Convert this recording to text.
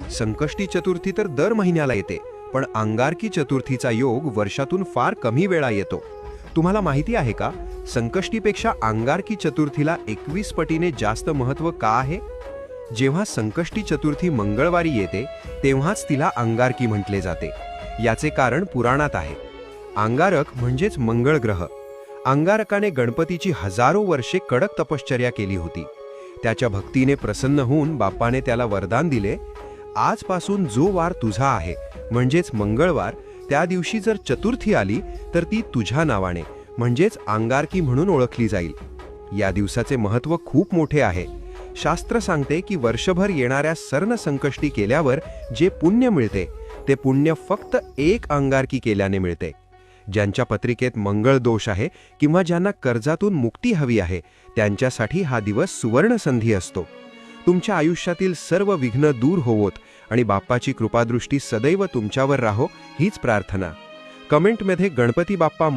संकष्टी चतुर्थी तर दर महिन्याला येते, पण अंगारकी चतुर्थीचा योग वर्षातून फार कमी वेळा येतो. तुम्हाला माहिती आहे का, संकष्टीपेक्षा अंगारकी चतुर्थीला 21 पटीने जास्त महत्त्व का आहे? जेव्हा संकष्टी चतुर्थी मंगळवारी येते तेव्हाच तिला अंगारकी म्हटले जाते. याचे कारण पुराणात आहे. अंगारक म्हणजेच मंगळ ग्रह. अंगारकाने गणपतीची हजारो वर्षे कडक तपश्चर्या केली होती. त्याच्या भक्तीने प्रसन्न होऊन बाप्पाने त्याला वरदान दिले, आजपासून जो वार तुझा आहे म्हणजेच मंगळवार, त्या दिवशी जर चतुर्थी आली तर ती तुझ्या नावाने म्हणजेच अंगारकी म्हणून ओळखली जाईल. या दिवसाचे महत्त्व खूप मोठे आहे. शास्त्र सांगते की वर्षभर येणाऱ्या सर्ण संकष्टी केल्यावर जे पुण्य मिळते ते पुण्य फक्त एक अंगारकी केल्याने मिळते. ज्यांच्या पत्रिकेत मंगळ दोष आहे किंवा ज्यांना कर्जातून मुक्ती हवी आहे त्यांच्यासाठी हा दिवस सुवर्ण संधी असतो. तुमच्या आयुष्यातील सर्व विघ्न दूर होवोत आणि बाप्पाची कृपादृष्टी सदैव तुमच्यावर राहो हीच प्रार्थना. कमेंटमध्ये गणपती बाप्पा